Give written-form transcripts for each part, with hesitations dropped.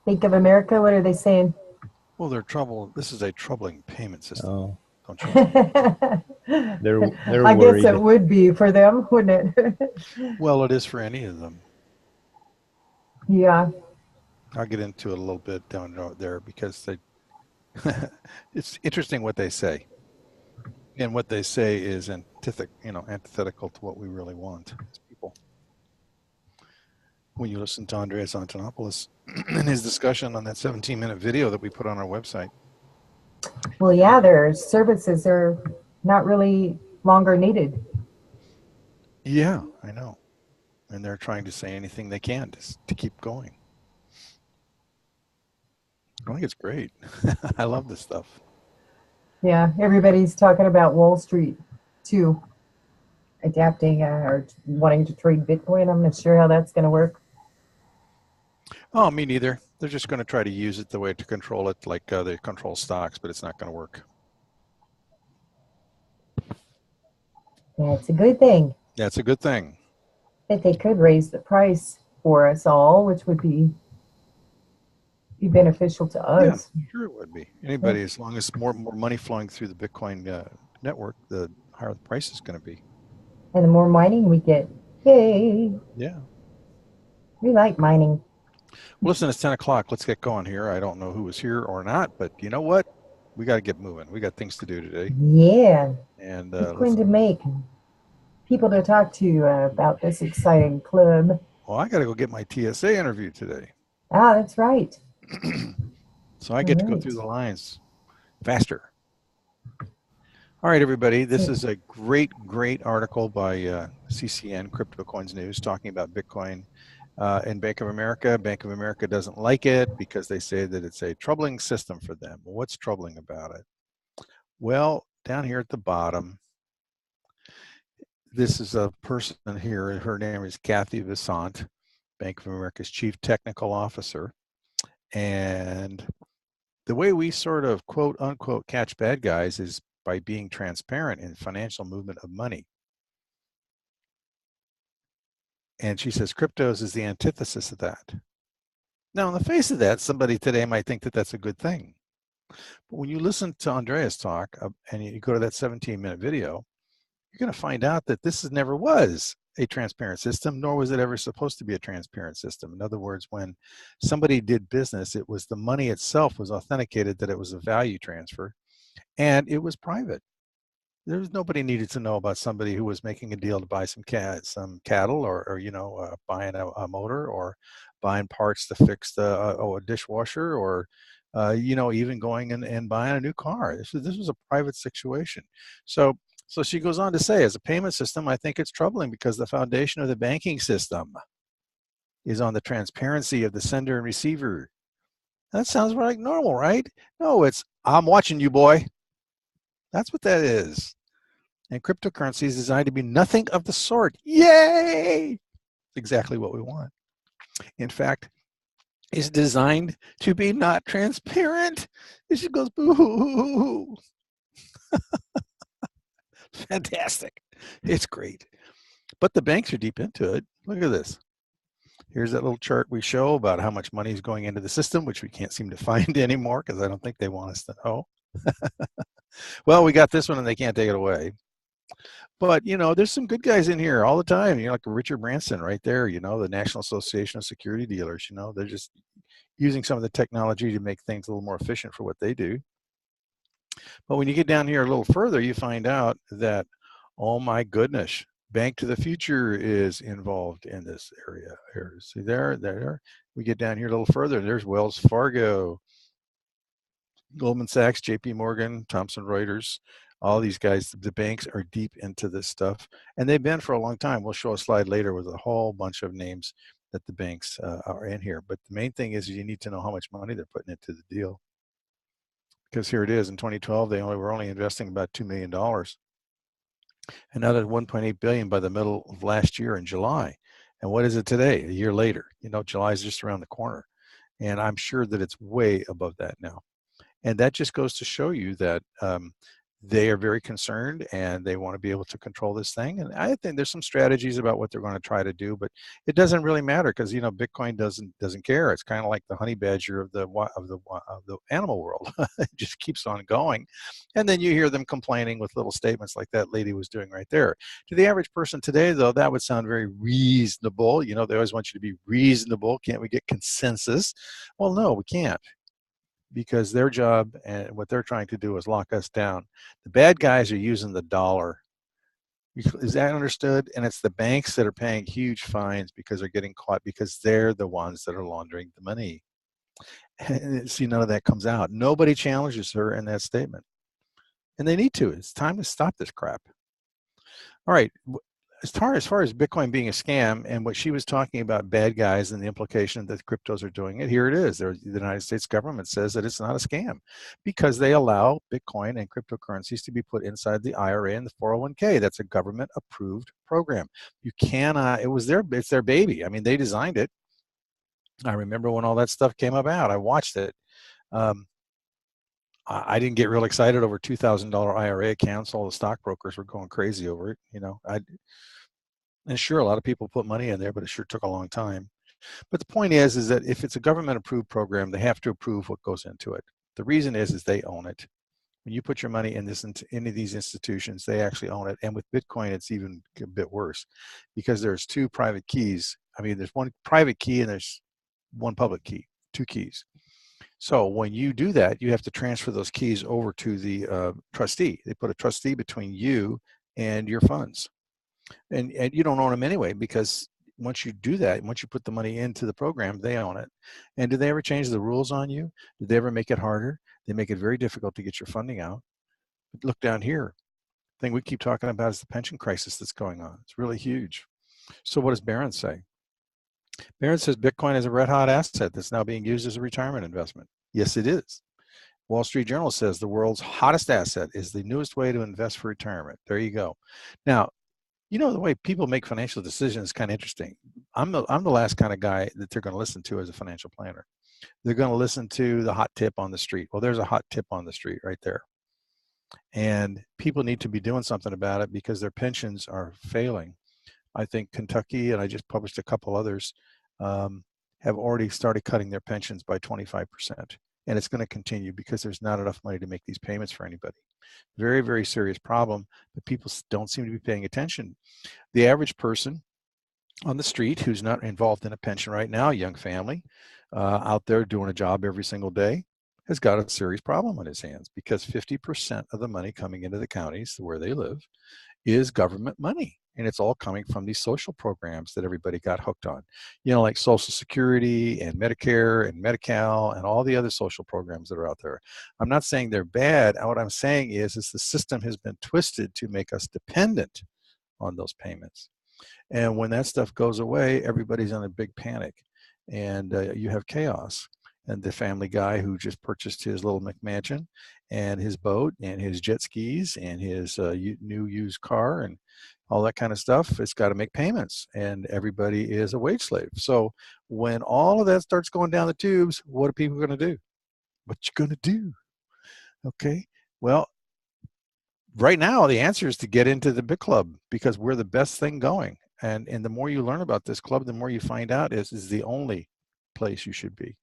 Bank of America, what are they saying? Well, this is a troubling payment system, Oh, don't you know? they're I guess it worried. would be for them, wouldn't it? Well, it is for any of them. Yeah. I'll get into it a little bit down there because it's interesting what they say. And what they say is antithetical to what we really want as people. When you listen to Andreas Antonopoulos in his discussion on that 17-minute video that we put on our website. Well, yeah, their services are not really longer needed. Yeah, I know. And they're trying to say anything they can to keep going. I think it's great. I love this stuff. Yeah, everybody's talking about Wall Street too, adapting or wanting to trade Bitcoin. I'm not sure how that's going to work. Oh, me neither. They're just going to try to use it the way to control it, like they control stocks, but it's not going to work. Yeah, it's a good thing That's a good thing. that they could raise the price for us all, which would be beneficial to Yeah, us. sure it would be. Yeah. Anybody, as long as more money flowing through the Bitcoin network, the higher the price is going to be. And the more mining we get, yay! Yeah. We like mining. Well, listen, it's 10 o'clock. Let's get going here. I don't know who was here or not, but you know what? We got to get moving. We got things to do today. Yeah, And Bitcoin to make, people to talk to about this exciting club. well, I got to go get my TSA interview today. Ah, that's right. So I All get to go through right. the lines faster. All right, everybody. This is a great article by CCN, Crypto Coins News, talking about Bitcoin in Bank of America. Bank of America doesn't like it because they say that it's a troubling system for them. Well, what's troubling about it? Well, down here at the bottom, this is a person here. Her name is Kathy Visant, Bank of America's Chief Technical Officer. And the way we sort of quote unquote catch bad guys is by being transparent in financial movement of money. And she says cryptos is the antithesis of that. Now, on the face of that, somebody today might think that that's a good thing. But when you listen to Andreas talk and you go to that 17-minute video, you're going to find out that this never was a transparent system, nor was it ever supposed to be a transparent system. In other words, when somebody did business, it was the money itself was authenticated that it was a value transfer, and it was private. There was nobody needed to know about somebody who was making a deal to buy some cattle, or buying a motor, or buying parts to fix a dishwasher, or even going and buying a new car. This was a private situation. So she goes on to say, as a payment system, I think it's troubling because the foundation of the banking system is on the transparency of the sender and receiver. That sounds like normal, right? No, it's I'm watching you, boy. That's what that is. And cryptocurrency is designed to be nothing of the sort. Yay! Exactly what we want. In fact, it's designed to be not transparent. It just goes boo. Fantastic. It's great. But the banks are deep into it. Look at this. Here's that little chart we show about how much money is going into the system, which we can't seem to find anymore because I don't think they want us to know. Well, we got this one and they can't take it away. But, there's some good guys in here all the time. Like Richard Branson right there, the National Association of Security Dealers, they're just using some of the technology to make things a little more efficient for what they do. But when you get down here a little further, you find out that, oh my goodness, Bank to the Future is involved in this area. See there. We get down here a little further. There's Wells Fargo, Goldman Sachs, JP Morgan, Thomson Reuters. All these guys, the banks are deep into this stuff, and they've been for a long time. We'll show a slide later with a whole bunch of names that the banks are in here. But the main thing is you need to know how much money they're putting into the deal. Because here it is, in 2012, they were only investing about $2 million. And now they're 1.8 billion by the middle of last year in July. And what is it today, a year later? July is just around the corner. And I'm sure that it's way above that now. And that just goes to show you that they are very concerned and they want to be able to control this thing. And I think there's some strategies about what they're going to try to do, but it doesn't really matter because Bitcoin doesn't care. It's kind of like the honey badger of the animal world. It just keeps on going, and then you hear them complaining with little statements like that lady was doing right there. To the average person today, though, that would sound very reasonable. They always want you to be reasonable. Can't we get consensus? Well, no, we can't, because their job and what they're trying to do is lock us down. The bad guys are using the dollar. Is that understood? And it's the banks that are paying huge fines because they're getting caught, because they're the ones that are laundering the money. And see, none of that comes out. Nobody challenges her in that statement. And they need to. It's time to stop this crap. All right. As far as Bitcoin being a scam and what she was talking about, bad guys and the implication that cryptos are doing it, here it is. The United States government says that it's not a scam because they allow Bitcoin and cryptocurrencies to be put inside the IRA and the 401k. That's a government approved program. You cannot, it's their baby. I mean, they designed it. I remember when all that stuff came about, I watched it. I didn't get real excited over $2,000 IRA accounts. All the stockbrokers were going crazy over it. And sure, a lot of people put money in there, but it sure took a long time. But the point is that if it's a government-approved program, they have to approve what goes into it. The reason is they own it. When you put your money in any of these institutions, they actually own it. And with Bitcoin, it's even a bit worse because there's two private keys. I mean, there's one private key and there's one public key, two keys. So when you do that, you have to transfer those keys over to the trustee. They put a trustee between you and your funds. And you don't own them anyway, because once you do that, once you put the money into the program, they own it. And did they ever change the rules on you? Did they ever make it harder? They make it very difficult to get your funding out. But look down here. The thing we keep talking about is the pension crisis that's going on. It's really huge. So what does Barron say? Barron says Bitcoin is a red hot asset that's now being used as a retirement investment. Yes, it is. Wall Street Journal says the world's hottest asset is the newest way to invest for retirement. There you go. Now, the way people make financial decisions is kind of interesting. I'm the last kind of guy that they're going to listen to as a financial planner. They're going to listen to the hot tip on the street. Well, there's a hot tip on the street right there. And people need to be doing something about it because their pensions are failing. I think Kentucky, and I just published a couple others, have already started cutting their pensions by 25%. And it's going to continue because there's not enough money to make these payments for anybody. Very, very serious problem, but people don't seem to be paying attention. The average person on the street who's not involved in a pension right now, young family, out there doing a job every single day, has got a serious problem on his hands because 50% of the money coming into the counties where they live is government money. And it's all coming from these social programs that everybody got hooked on, like Social Security and Medicare and Medi-Cal and all the other social programs that are out there. I'm not saying they're bad. What I'm saying is the system has been twisted to make us dependent on those payments. And when that stuff goes away, everybody's in a big panic and you have chaos. And the family guy who just purchased his little McMansion and his boat and his jet skis and his new used car and all that kind of stuff, it's got to make payments, and everybody is a wage slave. So when all of that starts going down the tubes, what are people going to do? What you going to do? Okay. Well, right now, the answer is to get into the big club because we're the best thing going. And the more you learn about this club, the more you find out is the only place you should be.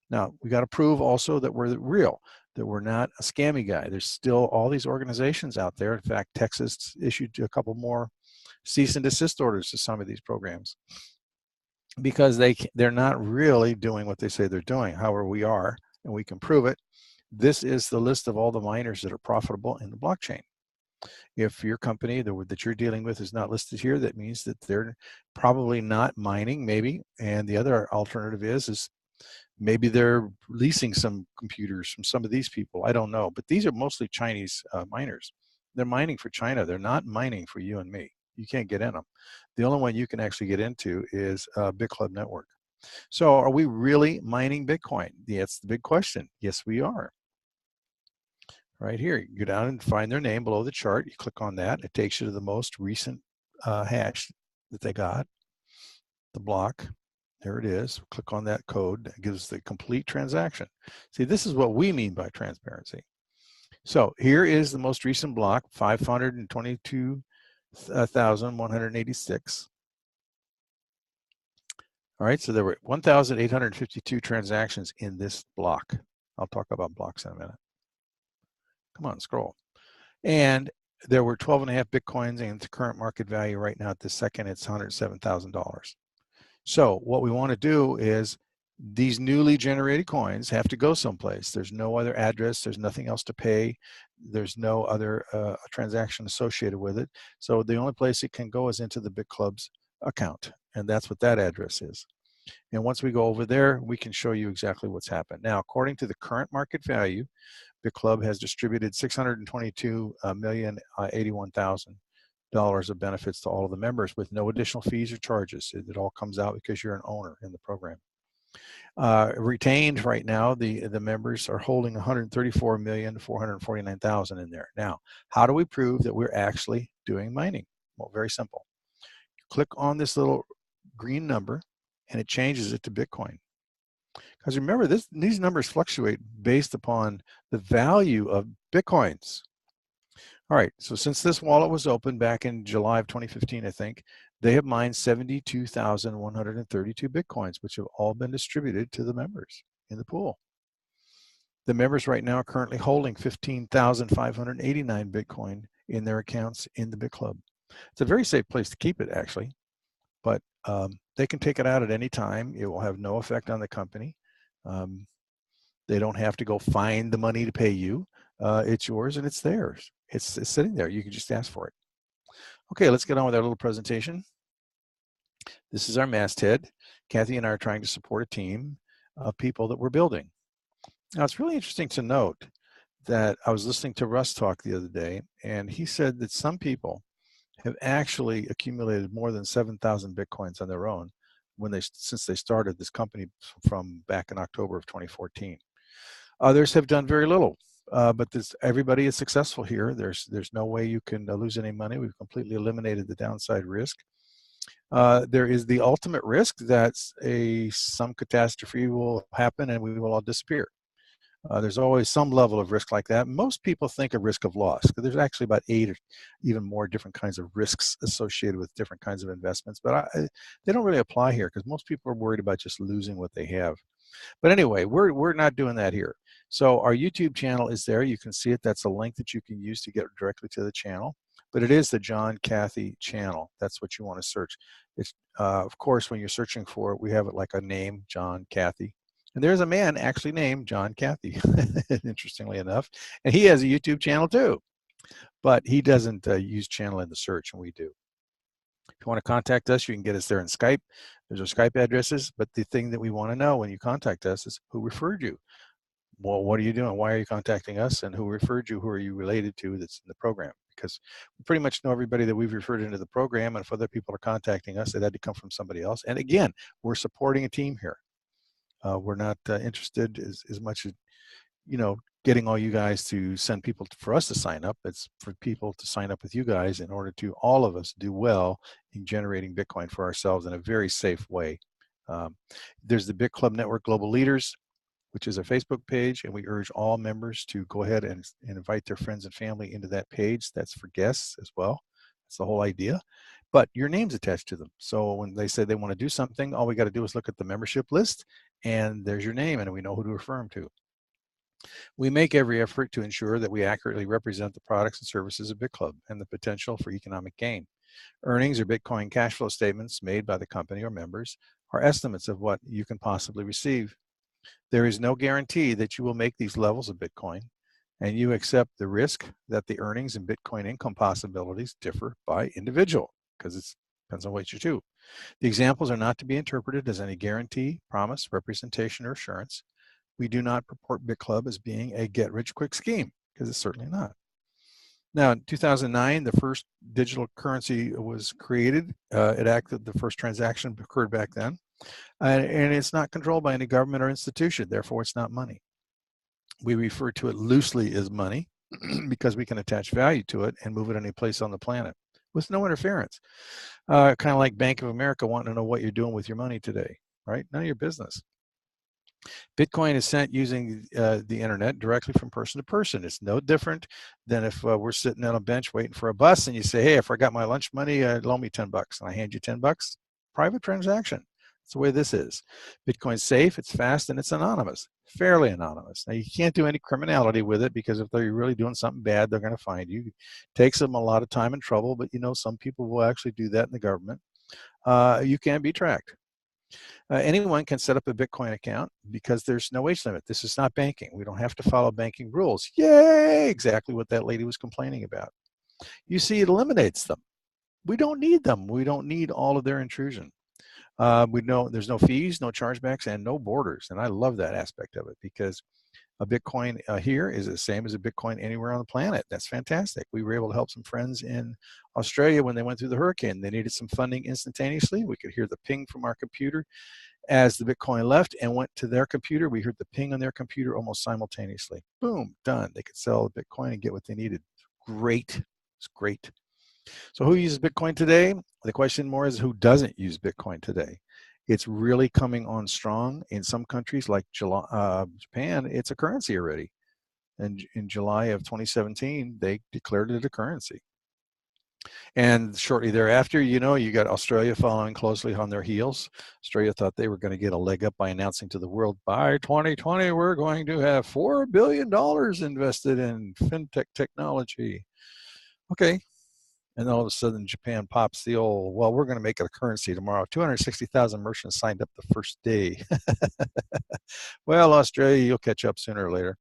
Now, we got to prove also that we're real, that we're not a scammy guy. There's still all these organizations out there. In fact, Texas issued a couple more cease and desist orders to some of these programs because they're not really doing what they say they're doing. However, we are, and we can prove it. This is the list of all the miners that are profitable in the blockchain. If your company that you're dealing with is not listed here, that means that they're probably not mining, maybe. And the other alternative is maybe they're leasing some computers from some of these people. I don't know. But these are mostly Chinese miners. They're mining for China. They're not mining for you and me. You can't get in them. The only one you can actually get into is Big Club Network. So are we really mining Bitcoin? That's the big question. Yes, we are. Right here, you go down and find their name below the chart. You click on that. It takes you to the most recent hash that they got, the block. There it is. Click on that code. That gives the complete transaction. See, this is what we mean by transparency. So here is the most recent block, 522,186. All right, so there were 1,852 transactions in this block. I'll talk about blocks in a minute. Come on, scroll. And there were 12.5 Bitcoins, and the current market value right now at this second, it's $107,000. So what we want to do is these newly generated coins have to go someplace. There's no other address. There's nothing else to pay. There's no other transaction associated with it. So the only place it can go is into the BitClub's account, and that's what that address is. And once we go over there, we can show you exactly what's happened. Now, according to the current market value, BitClub has distributed $622,081,000 of benefits to all of the members with no additional fees or charges. It all comes out because you're an owner in the program. Retained right now, the members are holding $134,449,000 in there. Now, how do we prove that we're actually doing mining? Well, very simple. You click on this little green number, and it changes it to Bitcoin. Because remember, these numbers fluctuate based upon the value of Bitcoins. All right, so since this wallet was open back in July of 2015, I think, they have mined 72,132 Bitcoins, which have all been distributed to the members in the pool. The members right now are currently holding 15,589 Bitcoin in their accounts in the BitClub. It's a very safe place to keep it, actually, but they can take it out at any time. It will have no effect on the company. They don't have to go find the money to pay you. It's yours and it's theirs. It's sitting there. You can just ask for it. Okay, let's get on with our little presentation. This is our masthead. Kathy and I are trying to support a team of people that we're building. Now, it's really interesting to note that I was listening to Russ talk the other day, and he said that some people have actually accumulated more than 7,000 Bitcoins on their own since they started this company from back in October of 2014. Others have done very little, but everybody is successful here. There's no way you can lose any money. We've completely eliminated the downside risk. There is the ultimate risk that some catastrophe will happen and we will all disappear. There's always some level of risk like that. Most people think of risk of loss, because there's actually about 8 or even more different kinds of risks associated with different kinds of investments, but they don't really apply here because most people are worried about just losing what they have. But anyway, we're not doing that here. So our YouTube channel is there. You can see it. That's a link that you can use to get directly to the channel. But it is the John Kathy channel. That's what you want to search. It's of course, when you're searching for it, we have it like a name, John Kathy. And there's a man actually named John Kathy, interestingly enough. And he has a YouTube channel too. But he doesn't use channel in the search, and we do. If you want to contact us, you can get us there in Skype. There's our Skype addresses. But the thing that we want to know when you contact us is who referred you. Well, what are you doing? Why are you contacting us? And who referred you? Who are you related to that's in the program? Because we pretty much know everybody that we've referred into the program. And if other people are contacting us, it had to come from somebody else. And again, we're supporting a team here. We're not interested as much as, getting all you guys to send people for us to sign up. It's for people to sign up with you guys in order to all of us do well in generating Bitcoin for ourselves in a very safe way. There's the BitClub Network Global Leaders, which is a Facebook page, and we urge all members to go ahead and invite their friends and family into that page. That's for guests as well. That's the whole idea. But your name's attached to them. So when they say they want to do something, all we got to do is look at the membership list, and there's your name, and we know who to refer them to. We make every effort to ensure that we accurately represent the products and services of BitClub and the potential for economic gain. Earnings or Bitcoin cash flow statements made by the company or members are estimates of what you can possibly receive. There is no guarantee that you will make these levels of Bitcoin, and you accept the risk that the earnings and Bitcoin income possibilities differ by individual, because it depends on what you do. The examples are not to be interpreted as any guarantee, promise, representation, or assurance. We do not purport BitClub as being a get-rich-quick scheme, because it's certainly not. Now, in 2009, the first digital currency was created. The first transaction occurred back then. And it's not controlled by any government or institution. Therefore, it's not money. We refer to it loosely as money because we can attach value to it and move it any place on the planet with no interference. Kind of like Bank of America wanting to know what you're doing with your money today, right? None of your business. Bitcoin is sent using the internet directly from person to person. It's no different than if we're sitting on a bench waiting for a bus and you say, hey, I forgot my lunch money, loan me 10 bucks. And I hand you 10 bucks. Private transaction. That's the way this is. Bitcoin's safe, it's fast, and it's anonymous, fairly anonymous. Now, you can't do any criminality with it because if they're really doing something bad, they're going to find you. It takes them a lot of time and trouble, but some people will actually do that in the government. You can be tracked. Anyone can set up a Bitcoin account because there's no age limit. This is not banking. We don't have to follow banking rules. Yay! Exactly what that lady was complaining about. You see, it eliminates them. We don't need them. We don't need all of their intrusion. We know there's no fees, no chargebacks, and no borders. And I love that aspect of it because a Bitcoin here is the same as a Bitcoin anywhere on the planet. That's fantastic. We were able to help some friends in Australia when they went through the hurricane. They needed some funding instantaneously. We could hear the ping from our computer as the Bitcoin left and went to their computer. We heard the ping on their computer almost simultaneously. Boom, done. They could sell the Bitcoin and get what they needed. Great. It's great. So who uses Bitcoin today? The question more is who doesn't use Bitcoin today? It's really coming on strong in some countries like Japan. It's a currency already. And in July of 2017, they declared it a currency. And shortly thereafter, you got Australia following closely on their heels. Australia thought they were going to get a leg up by announcing to the world, by 2020, we're going to have $4 billion invested in fintech technology. Okay. And then all of a sudden, Japan pops the old, well, we're going to make it a currency tomorrow. 260,000 merchants signed up the first day. Well, Australia, you'll catch up sooner or later.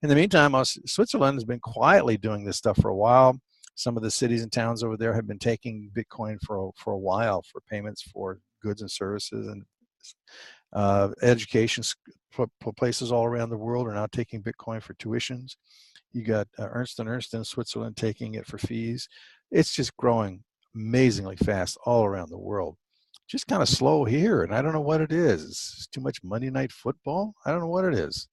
In the meantime, Switzerland has been quietly doing this stuff for a while. Some of the cities and towns over there have been taking Bitcoin for a while for payments for goods and services, and education places all around the world are now taking Bitcoin for tuitions. You got Ernst & Ernst in Switzerland taking it for fees. It's just growing amazingly fast all around the world. Just kind of slow here, and I don't know what it is. It's too much Monday Night Football. I don't know what it is.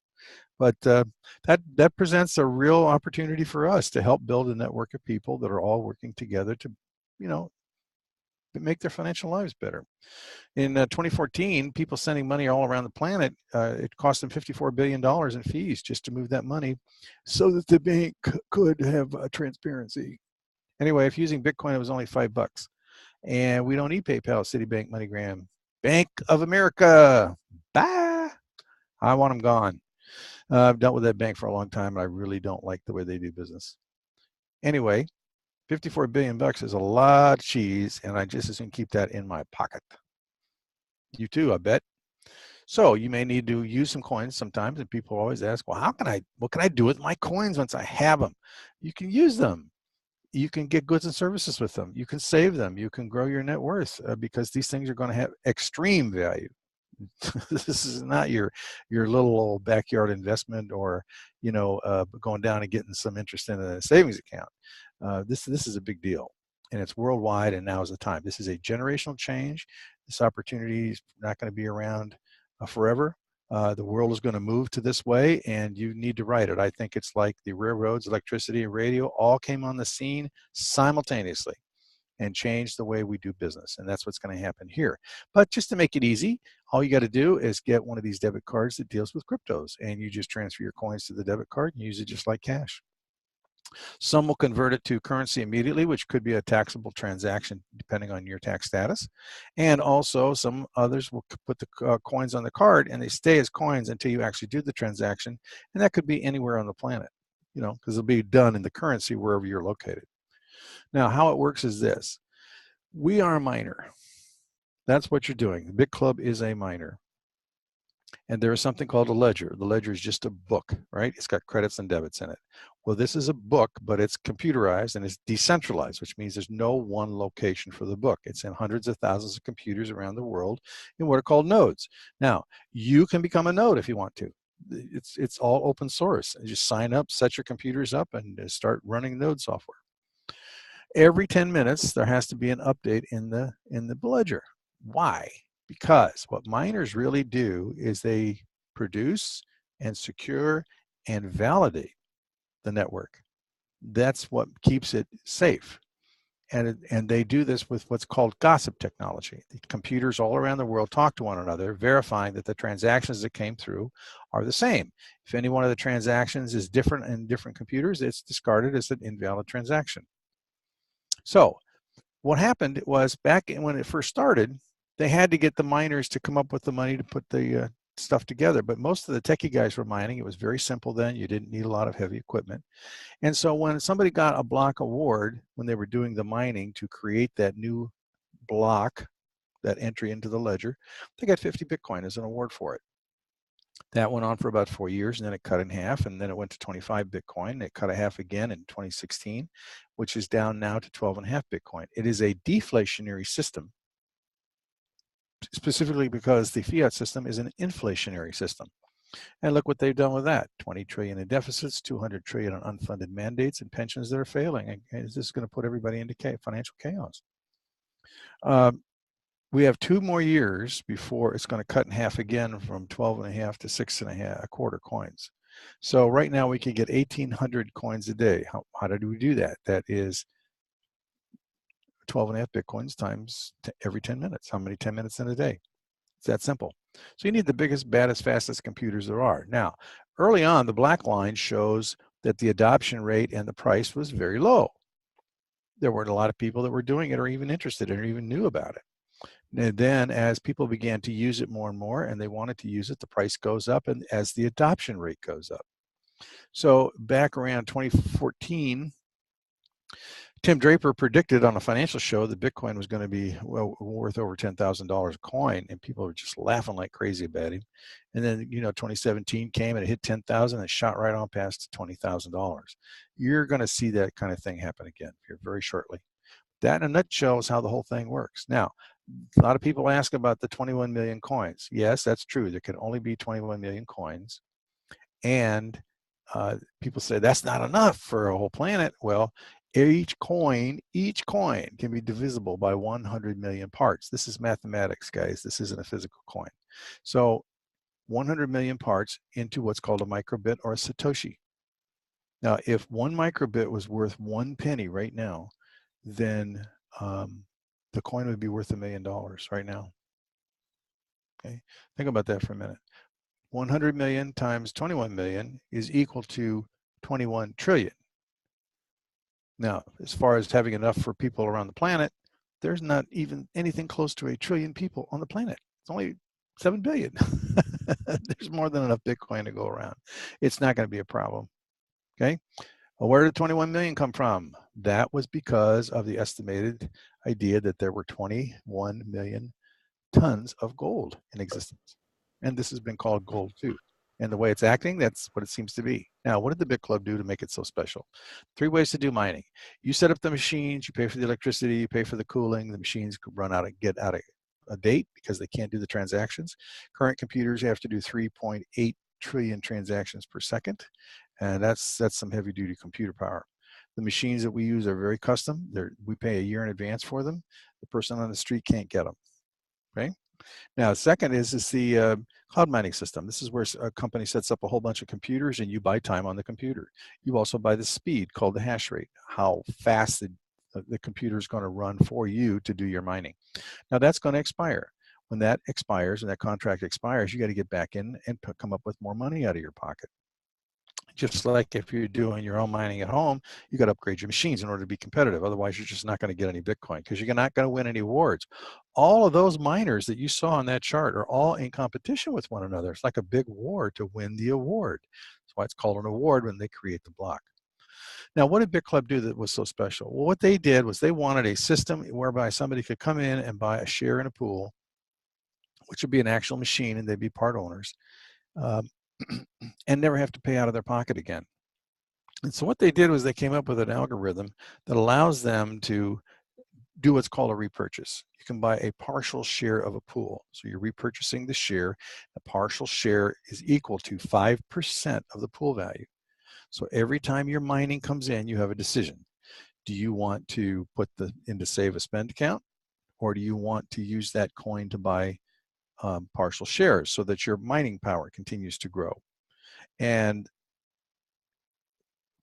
But that presents a real opportunity for us to help build a network of people that are all working together to, make their financial lives better. In 2014, people sending money all around the planet, it cost them $54 billion in fees just to move that money so that the bank could have transparency. Anyway, if using Bitcoin, it was only $5. And we don't need PayPal, Citibank, MoneyGram. Bank of America, bye. I want them gone. I've dealt with that bank for a long time, and I really don't like the way they do business. Anyway, 54 billion bucks is a lot of cheese, and I just as soon keep that in my pocket. You too, I bet. So you may need to use some coins sometimes, and people always ask, well, what can I do with my coins once I have them? You can use them. You can get goods and services with them. You can save them. You can grow your net worth because these things are going to have extreme value. This is not your little old backyard investment or going down and getting some interest in a savings account. This is a big deal, and it's worldwide, and now is the time. This is a generational change. This opportunity is not going to be around forever. The world is going to move to this way, and you need to ride it. I think it's like the railroads, electricity, and radio all came on the scene simultaneously and change the way we do business. And that's what's going to happen here. But just to make it easy, all you got to do is get one of these debit cards that deals with cryptos, and you just transfer your coins to the debit card and use it just like cash. Some will convert it to currency immediately, which could be a taxable transaction depending on your tax status. And also some others will put the coins on the card and they stay as coins until you actually do the transaction. And that could be anywhere on the planet, because it'll be done in the currency wherever you're located. Now, how it works is this. We are a miner. That's what you're doing. The Bit Club is a miner. And there is something called a ledger. The ledger is just a book, right? It's got credits and debits in it. Well, this is a book, but it's computerized and it's decentralized, which means there's no one location for the book. It's in hundreds of thousands of computers around the world in what are called nodes. Now, you can become a node if you want to. It's all open source. You just sign up, set your computers up, and start running node software. Every 10 minutes, there has to be an update in the ledger. Why? Because what miners really do is they produce and secure and validate the network. That's what keeps it safe. And they do this with what's called gossip technology. The computers all around the world talk to one another, verifying that the transactions that came through are the same. If any one of the transactions is different in different computers, it's discarded as an invalid transaction. So what happened was, back when it first started, they had to get the miners to come up with the money to put the stuff together. But most of the techie guys were mining. It was very simple then. You didn't need a lot of heavy equipment. And so when somebody got a block award, when they were doing the mining to create that new block, that entry into the ledger, they got 50 Bitcoin as an award for it. That went on for about 4 years, and then it cut in half, and then it went to 25 Bitcoin. It cut a half again in 2016, which is down now to 12.5 Bitcoin. It is a deflationary system, specifically because the fiat system is an inflationary system. And look what they've done with that. 20 trillion in deficits, 200 trillion in unfunded mandates, and pensions that are failing. And is this going to put everybody into financial chaos? We have 2 more years before it's going to cut in half again from 12.5 to 6.5 a quarter coins. So right now we can get 1,800 coins a day. How did we do that? That is 12.5 Bitcoins times every 10 minutes. How many 10 minutes in a day? It's that simple. So you need the biggest, baddest, fastest computers there are. Now, early on, the black line shows that the adoption rate and the price was very low. There weren't a lot of people that were doing it or even interested in it or even knew about it. And then as people began to use it more and more, and they wanted to use it, the price goes up, and as the adoption rate goes up. So back around 2014, Tim Draper predicted on a financial show that Bitcoin was going to be worth over $10,000 a coin, and people were just laughing like crazy about him. And then, 2017 came and it hit 10,000 and shot right on past $20,000. You're going to see that kind of thing happen again here very shortly. That in a nutshell is how the whole thing works. Now, a lot of people ask about the 21 million coins. Yes, that's true. There can only be 21 million coins. And people say that's not enough for a whole planet. Well, each coin can be divisible by 100 million parts. This is mathematics, guys. This isn't a physical coin. So 100 million parts into what's called a microbit or a Satoshi. Now, if 1 microbit was worth 1 penny right now, then the coin would be worth $1 million right now. Okay, think about that for a minute. 100 million times 21 million is equal to 21 trillion. Now, as far as having enough for people around the planet, there's not even anything close to 1 trillion people on the planet. It's only 7 billion. There's more than enough Bitcoin to go around. It's not going to be a problem. Okay. Well, where did 21 million come from? That was because of the estimated idea that there were 21 million tons of gold in existence. And this has been called gold too. And the way it's acting, that's what it seems to be. Now, what did the Bit Club do to make it so special? 3 ways to do mining. You set up the machines, you pay for the electricity, you pay for the cooling, the machines could get out of a date because they can't do the transactions. Current computers have to do 3.8 trillion transactions per second. And that's some heavy duty computer power. The machines that we use are very custom. We pay a year in advance for them. The person on the street can't get them. Okay. Now, second is the cloud mining system. This is where a company sets up a whole bunch of computers and you buy time on the computer. You also buy the speed called the hash rate, how fast the computer is going to run for you to do your mining. Now, that's going to expire. When that expires and that contract expires, you got to get back in and come up with more money out of your pocket. Just like if you're doing your own mining at home, you got to upgrade your machines in order to be competitive. Otherwise, you're just not going to get any Bitcoin because you're not going to win any awards. All of those miners that you saw on that chart are all in competition with one another. It's like a big war to win the award. That's why it's called an award when they create the block. Now, what did Bit Club do that was so special? Well, what they did was they wanted a system whereby somebody could come in and buy a share in a pool, which would be an actual machine, and they'd be part owners. And never have to pay out of their pocket again. And so what they did was they came up with an algorithm that allows them to do what's called a repurchase. You can buy a partial share of a pool. So you're repurchasing the share. The partial share is equal to 5% of the pool value. So every time your mining comes in, you have a decision. Do you want to put into save a spend account, or do you want to use that coin to buy partial shares so that your mining power continues to grow? And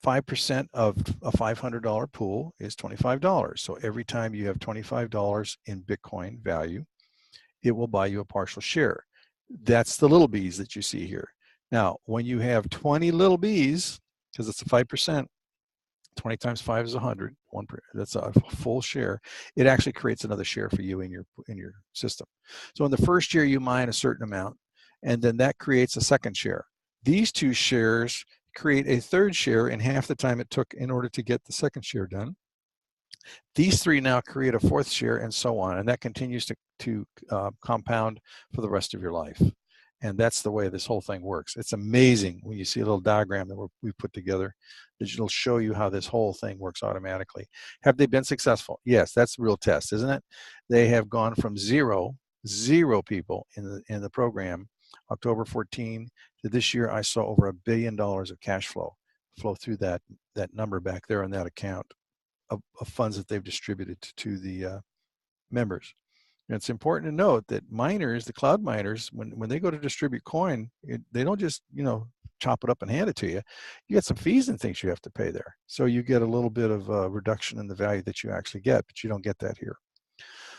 5% of a $500 pool is $25. So every time you have $25 in Bitcoin value, it will buy you a partial share. That's the little B's that you see here. Now, when you have 20 little B's, because it's a 5%, 20 times 5 is 100. That's a full share. It actually creates another share for you in your system. So in the first year, you mine a certain amount, and then that creates a second share. These two shares create a third share in half the time it took in order to get the second share done. These three now create a fourth share, and so on, and that continues to compound for the rest of your life. And that's the way this whole thing works. It's amazing when you see a little diagram that we put together. It'll show you how this whole thing works automatically. Have they been successful? Yes, that's the real test, isn't it? They have gone from zero people in the program, October 14 to this year. I saw over $1 billion of cash flow through that number back there on that account of funds that they've distributed to the members. And it's important to note that miners, the cloud miners, when they go to distribute coin, they don't just, chop it up and hand it to you. You get some fees and things you have to pay there. So you get a little bit of a reduction in the value that you actually get, but you don't get that here.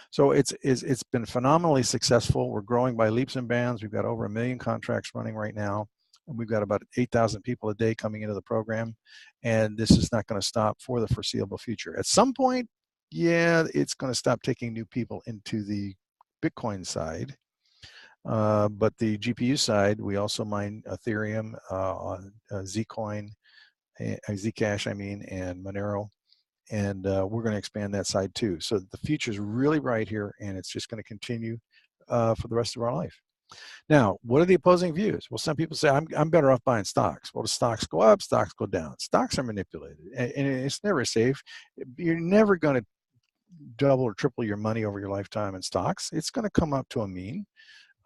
So it's been phenomenally successful. We're growing by leaps and bounds. We've got over 1 million contracts running right now. And we've got about 8,000 people a day coming into the program. And this is not going to stop for the foreseeable future. At some point, yeah, it's going to stop taking new people into the Bitcoin side. But the GPU side, we also mine Ethereum, Zcoin, Zcash, and Monero. And we're going to expand that side too. So the future is really bright here, and it's just going to continue for the rest of our life. Now, what are the opposing views? Well, some people say, I'm better off buying stocks. Well, the stocks go up, stocks go down. Stocks are manipulated, and it's never safe. You're never going to double or triple your money over your lifetime in stocks. It's going to come up to a mean.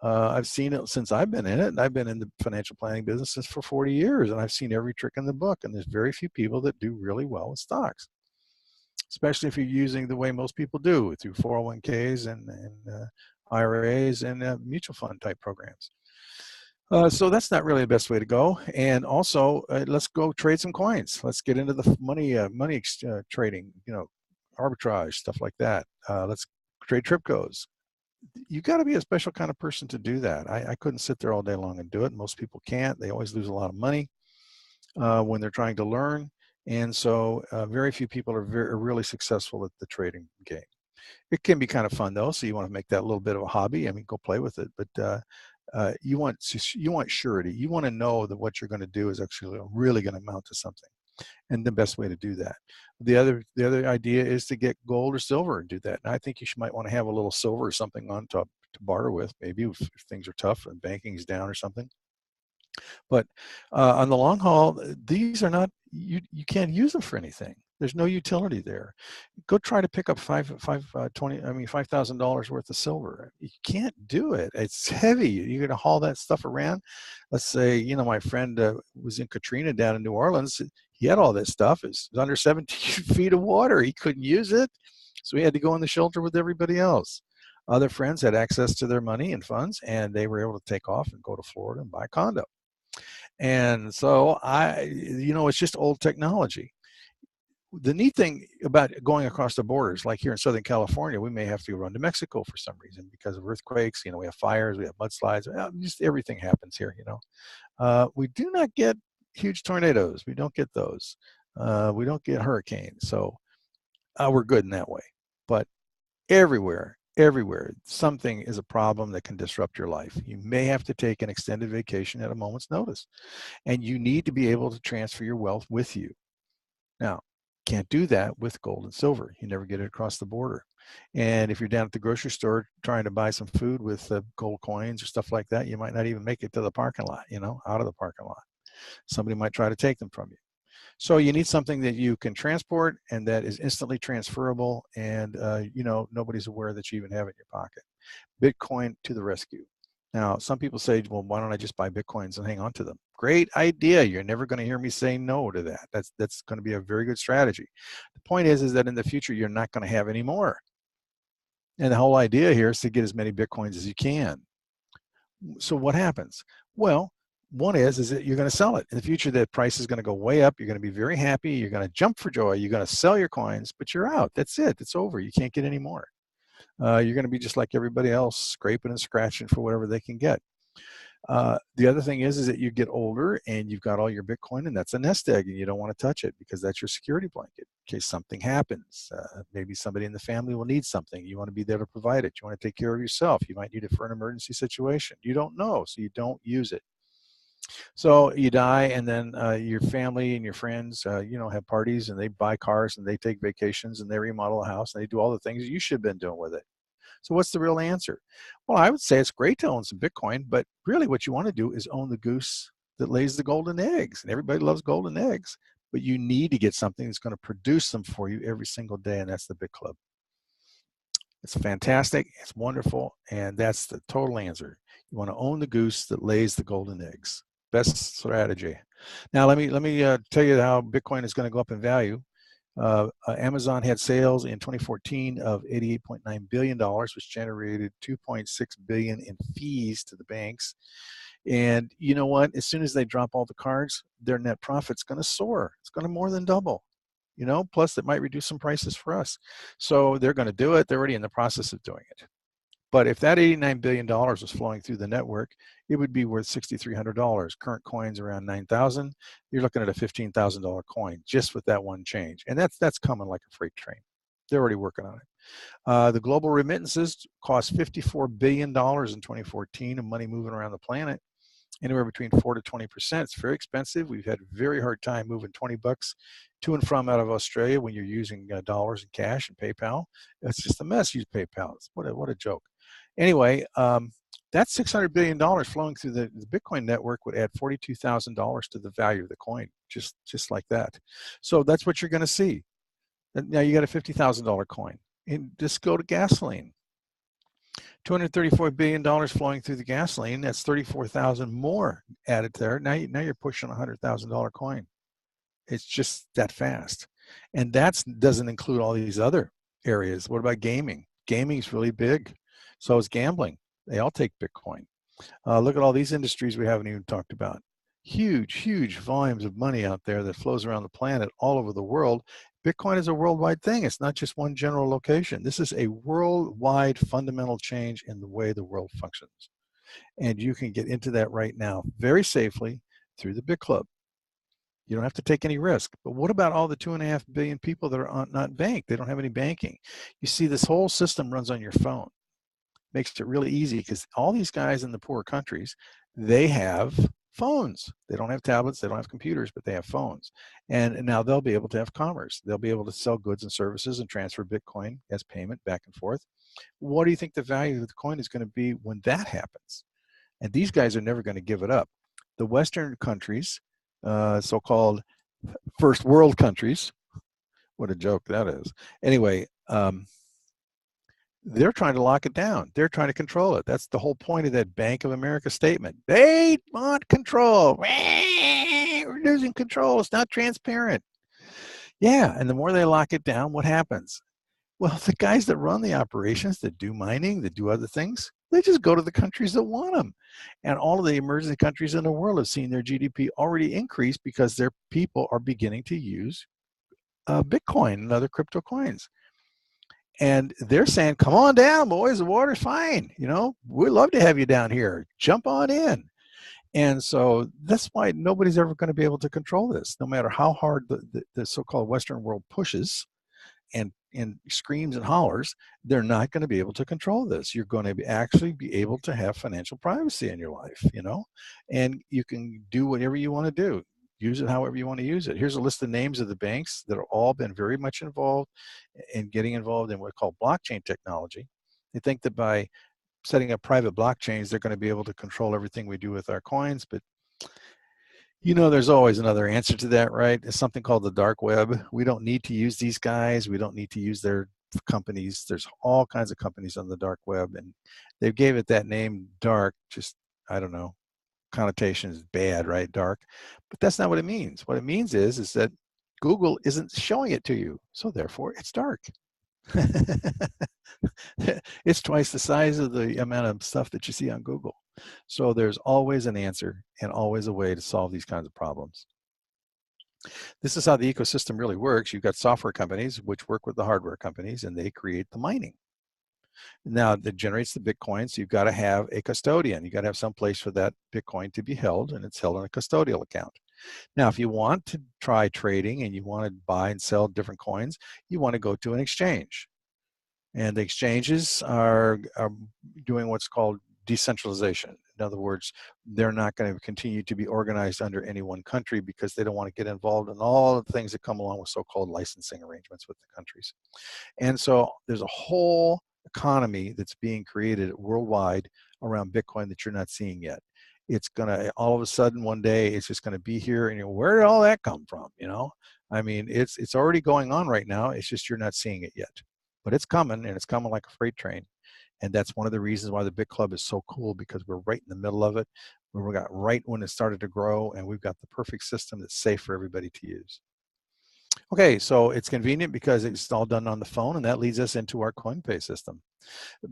I've seen it since I've been in it, and I've been in the financial planning business for 40 years, and I've seen every trick in the book, and there's very few people that do really well with stocks, especially if you're using the way most people do through 401ks and IRAs and mutual fund type programs. So that's not really the best way to go. And also, let's go trade some coins. Let's get into the money trading, arbitrage, stuff like that. Let's trade Tripcos. You got to be a special kind of person to do that. I couldn't sit there all day long and do it. Most people can't. They always lose a lot of money when they're trying to learn. And so very few people are really successful at the trading game. It can be kind of fun though, so you want to make that a little bit of a hobby. Go play with it, but you want surety. You want to know that what you're going to do is actually really going to amount to something, and the best way to do that. The other idea is to get gold or silver and do that. And I think you might want to have a little silver or something on top to barter with, maybe if things are tough and banking is down or something. But on the long haul, these are not, you can't use them for anything. There's no utility there. Go try to pick up $5,000 worth of silver. You can't do it. It's heavy. You're going to haul that stuff around. Let's say, my friend was in Katrina down in New Orleans. He had all this stuff. It was under 17 feet of water. He couldn't use it. So he had to go in the shelter with everybody else. Other friends had access to their money and funds, and they were able to take off and go to Florida and buy a condo. And so it's just old technology. The neat thing about going across the borders, like here in Southern California, we may have to run to Mexico for some reason because of earthquakes. We have fires, we have mudslides, just everything happens here. We do not get huge tornadoes. We don't get those. We don't get hurricanes. So we're good in that way. But everywhere, something is a problem that can disrupt your life. You may have to take an extended vacation at a moment's notice, and you need to be able to transfer your wealth with you. Now, can't do that with gold and silver. You never get it across the border. And if you're down at the grocery store trying to buy some food with gold coins or stuff like that, you might not even make it to the parking lot, out of the parking lot. Somebody might try to take them from you. So you need something that you can transport and that is instantly transferable, and nobody's aware that you even have it in your pocket. Bitcoin to the rescue. Now, some people say, well, why don't I just buy Bitcoins and hang on to them? Great idea. You're never going to hear me say no to that. That's going to be a very good strategy. The point is that in the future, you're not going to have any more. And the whole idea here is to get as many Bitcoins as you can. So what happens? Well, One is that you're going to sell it. In the future, that price is going to go way up. You're going to be very happy. You're going to jump for joy. You're going to sell your coins, but you're out. That's it. It's over. You can't get any more. You're going to be just like everybody else, scraping and scratching for whatever they can get. The other thing is that you get older and you've got all your Bitcoin, and that's a nest egg, and you don't want to touch it because that's your security blanket in case something happens. Maybe somebody in the family will need something. You want to be there to provide it. You want to take care of yourself. You might need it for an emergency situation. You don't know, so you don't use it. So you die, and then your family and your friends, have parties, and they buy cars, and they take vacations, and they remodel a house, and they do all the things you should have been doing with it. So what's the real answer? Well, I would say it's great to own some Bitcoin, but really what you want to do is own the goose that lays the golden eggs. And everybody loves golden eggs, but you need to get something that's going to produce them for you every single day, and that's the Bit Club. It's fantastic, it's wonderful, and that's the total answer. You want to own the goose that lays the golden eggs. Best strategy. Now let me tell you how Bitcoin is going to go up in value. Amazon had sales in 2014 of $88.9 billion, which generated $2.6 billion in fees to the banks. And you know what? As soon as they drop all the cards, their net profit's going to soar. It's going to more than double. Plus it might reduce some prices for us. So they're going to do it. They're already in the process of doing it. But if that $89 billion was flowing through the network, it would be worth $6,300. Current coins around $9,000. You're looking at a $15,000 coin just with that one change. And that's coming like a freight train. They're already working on it. The global remittances cost $54 billion in 2014 of money moving around the planet. Anywhere between 4 to 20%. It's very expensive. We've had a very hard time moving 20 bucks to and from out of Australia when you're using dollars and cash and PayPal. It's just a mess. Use PayPal. What a joke. Anyway, that $600 billion flowing through the Bitcoin network would add $42,000 to the value of the coin, just like that. So that's what you're going to see. Now you got a $50,000 coin. And just go to gasoline. $234 billion flowing through the gasoline. That's 34,000 more added there. Now you're pushing a $100,000 coin. It's just that fast. And that doesn't include all these other areas. What about gaming? Gaming is really big. So is gambling. They all take Bitcoin. Look at all these industries we haven't even talked about. Huge volumes of money out there that flows around the planet all over the world. Bitcoin is a worldwide thing. It's not just one general location. This is a worldwide fundamental change in the way the world functions. And you can get into that right now very safely through the Bit Club. You don't have to take any risk. But what about all the 2.5 billion people that are not banked? They don't have any banking. You see, this whole system runs on your phone. Makes it really easy because all these guys in the poor countries, they have phones. They don't have tablets, they don't have computers, but they have phones. And now they'll be able to have commerce. They'll be able to sell goods and services and transfer Bitcoin as payment back and forth. What do you think the value of the coin is going to be when that happens? And these guys are never going to give it up. The Western countries, so-called first world countries, what a joke that is. Anyway, they're trying to lock it down. They're trying to control it. That's the whole point of that Bank of America statement. They want control. We're losing control. It's not transparent. Yeah, and the more they lock it down, what happens? Well, the guys that run the operations, that do mining, that do other things, they just go to the countries that want them. And all of the emerging countries in the world have seen their GDP already increase because their people are beginning to use Bitcoin and other crypto coins. And they're saying, come on down, boys, the water's fine. We'd love to have you down here. Jump on in. And so that's why nobody's ever going to be able to control this, no matter how hard the so-called Western world pushes and screams and hollers. They're not going to be able to control this. You're going to actually be able to have financial privacy in your life, and you can do whatever you want to do. Use it however you want to use it. Here's a list of names of the banks that have all been very much involved in getting involved in what we call blockchain technology. They think that by setting up private blockchains, they're going to be able to control everything we do with our coins. But there's always another answer to that, right? It's something called the dark web. We don't need to use these guys. We don't need to use their companies. There's all kinds of companies on the dark web, and they gave it that name, dark. Just, I don't know. Connotation is bad, right? Dark. But that's not what it means. What it means is that Google isn't showing it to you, so therefore it's dark. It's twice the size of the amount of stuff that you see on Google. So there's always an answer and always a way to solve these kinds of problems. This is how the ecosystem really works. You've got software companies which work with the hardware companies, and they create the mining. Now, that generates the Bitcoin, so you've got to have a custodian. You've got to have some place for that Bitcoin to be held, and it's held in a custodial account. Now, if you want to try trading and you want to buy and sell different coins, you want to go to an exchange. And the exchanges are doing what's called decentralization. In other words, they're not going to continue to be organized under any one country because they don't want to get involved in all the things that come along with so-called licensing arrangements with the countries. And so there's a whole economy that's being created worldwide around Bitcoin that you're not seeing yet. It's gonna all of a sudden one day it's just gonna be here, and where did all that come from? I mean, it's already going on right now. It's just you're not seeing it yet, but it's coming, and it's coming like a freight train. And that's one of the reasons why the Bit Club is so cool, because we're right in the middle of it. We got right when it started to grow, and we've got the perfect system that's safe for everybody to use. Okay, so it's convenient because it's all done on the phone, and that leads us into our CoinPay system.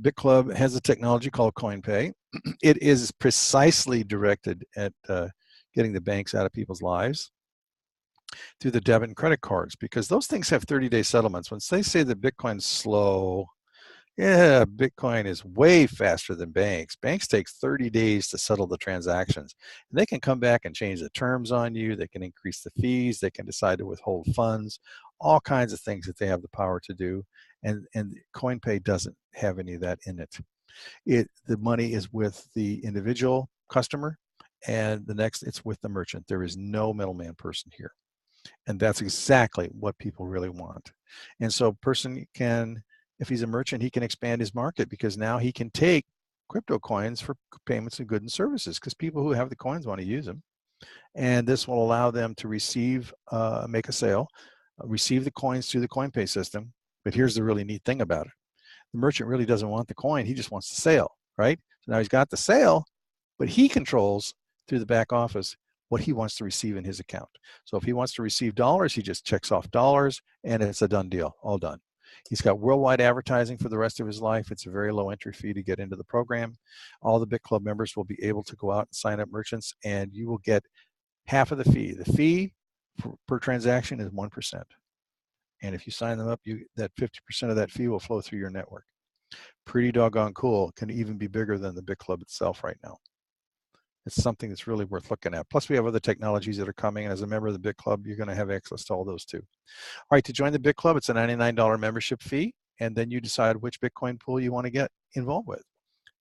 BitClub has a technology called CoinPay. It is precisely directed at getting the banks out of people's lives through the debit and credit cards, because those things have 30-day settlements. When they say that Bitcoin's slow, yeah, Bitcoin is way faster than banks. Banks take 30 days to settle the transactions. And they can come back and change the terms on you. They can increase the fees. They can decide to withhold funds, all kinds of things that they have the power to do. And CoinPay doesn't have any of that in it. The money is with the individual customer, and the next it's with the merchant. There is no middleman person here. And that's exactly what people really want. And so a person can, if he's a merchant, he can expand his market, because now he can take crypto coins for payments of goods and services, because people who have the coins want to use them. And this will allow them to receive, make a sale, receive the coins through the CoinPay system. But here's the really neat thing about it. The merchant really doesn't want the coin. He just wants the sale, right? So now he's got the sale, but he controls through the back office what he wants to receive in his account. So if he wants to receive dollars, he just checks off dollars, and it's a done deal, all done. He's got worldwide advertising for the rest of his life. It's a very low entry fee to get into the program. All the Bit Club members will be able to go out and sign up merchants, and you will get half of the fee. The fee per transaction is 1%. And if you sign them up, that 50% of that fee will flow through your network. Pretty doggone cool. It can even be bigger than the Bit Club itself right now. It's something that's really worth looking at. Plus, we have other technologies that are coming, and as a member of the Bit Club, you're going to have access to all those too. All right, to join the Bit Club, it's a $99 membership fee, and then you decide which Bitcoin pool you want to get involved with.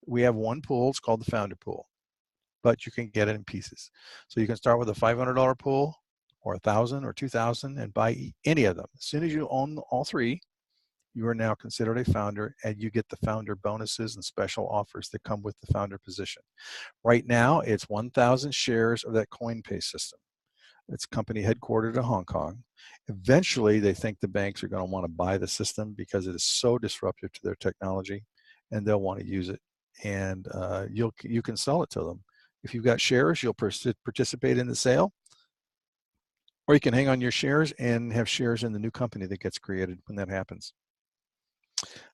We have one pool. It's called the Founder Pool, but you can get it in pieces. So you can start with a $500 pool, or $1,000 or $2,000, and buy any of them. As soon as you own all three, you are now considered a founder, and you get the founder bonuses and special offers that come with the founder position. Right now, it's 1,000 shares of that CoinPay system. It's a company headquartered in Hong Kong. Eventually, they think the banks are going to want to buy the system because it is so disruptive to their technology, and they'll want to use it. And you can sell it to them. If you've got shares, you'll participate in the sale, or you can hang on your shares and have shares in the new company that gets created when that happens.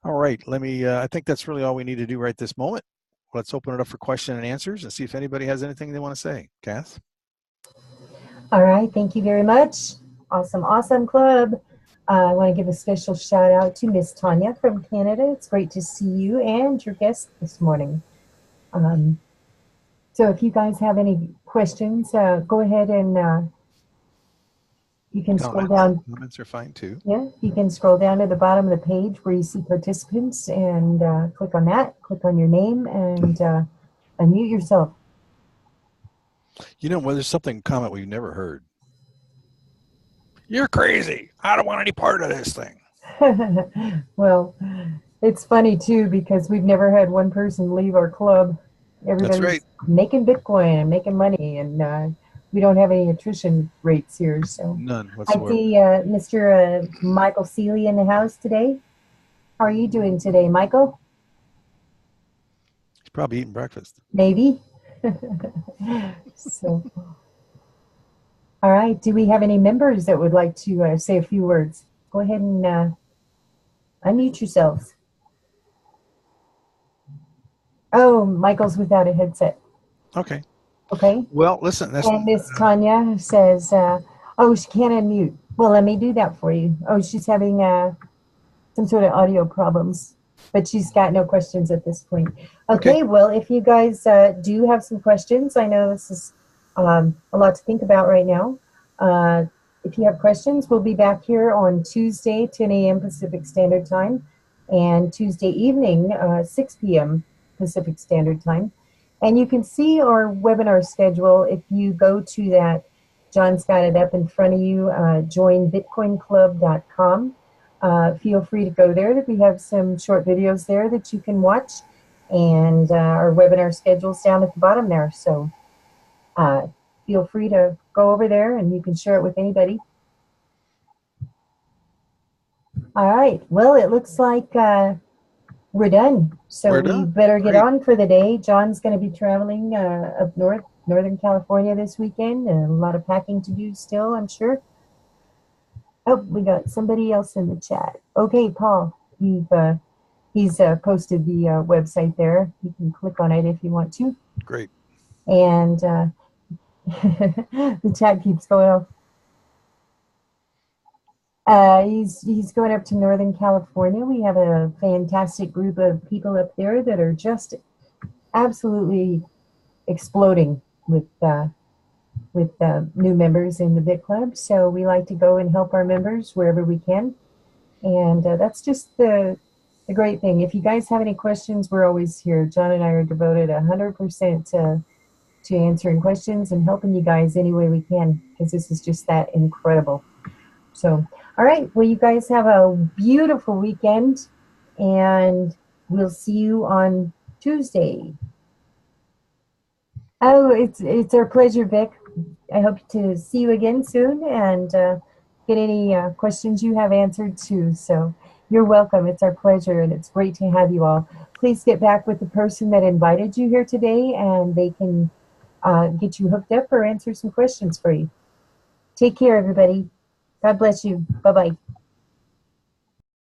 All right, I think that's really all we need to do right this moment. Let's open it up for question and answers and see if anybody has anything they want to say. Kath? All right, thank you very much. Awesome, awesome club. I want to give a special shout out to Miss Tanya from Canada. It's great to see you and your guest this morning. So if you guys have any questions, go ahead and you can scroll down. Comments are fine too. Yeah, you can scroll down to the bottom of the page where you see participants, and click on that, click on your name, and unmute yourself. Well, there's something comment we've never heard. You're crazy. I don't want any part of this thing. Well, it's funny too, because we've never had one person leave our club. Everybody's right. making Bitcoin and making money, and we don't have any attrition rates here. So none whatsoever. I see Mr. Michael Seeley in the house today. How are you doing today, Michael? He's probably eating breakfast. Maybe. So, all right. Do we have any members that would like to say a few words? Go ahead and unmute yourselves. Oh, Michael's without a headset. Okay. Okay. Well, listen, that's And Miss Tanya says, oh, she can't unmute. Well, let me do that for you. Oh, she's having some sort of audio problems, but she's got no questions at this point. okay. Okay, well, if you guys do have some questions, I know this is a lot to think about right now. Uh, if you have questions, we'll be back here on Tuesday, 10 a.m. Pacific Standard Time, and Tuesday evening, 6 p.m. Pacific Standard Time. And you can see our webinar schedule if you go to that. John's got it up in front of you, joinbitcoinclub.com. Feel free to go there. We have some short videos there that you can watch, and our webinar schedule's down at the bottom there. So uh, feel free to go over there, and you can share it with anybody. All right. Well, it looks like we're done. So We're we done. better get Great. on for the day. John's going to be traveling up Northern California this weekend, and a lot of packing to do still, I'm sure. Oh, we got somebody else in the chat. Okay, Paul, he's posted the website there. You can click on it if you want to. Great. And the chat keeps going off. He's going up to Northern California. We have a fantastic group of people up there that are just absolutely exploding with new members in the Bit Club. So we like to go and help our members wherever we can. And that's just the great thing. If you guys have any questions, we're always here. John and I are devoted 100% to answering questions and helping you guys any way we can, because this is just that incredible. So, all right. Well, you guys have a beautiful weekend, and we'll see you on Tuesday. Oh, it's our pleasure, Vic. I hope to see you again soon and get any questions you have answered too. So you're welcome. It's our pleasure, and it's great to have you all. Please get back with the person that invited you here today, and they can get you hooked up or answer some questions for you. Take care, everybody. God bless you. Bye bye.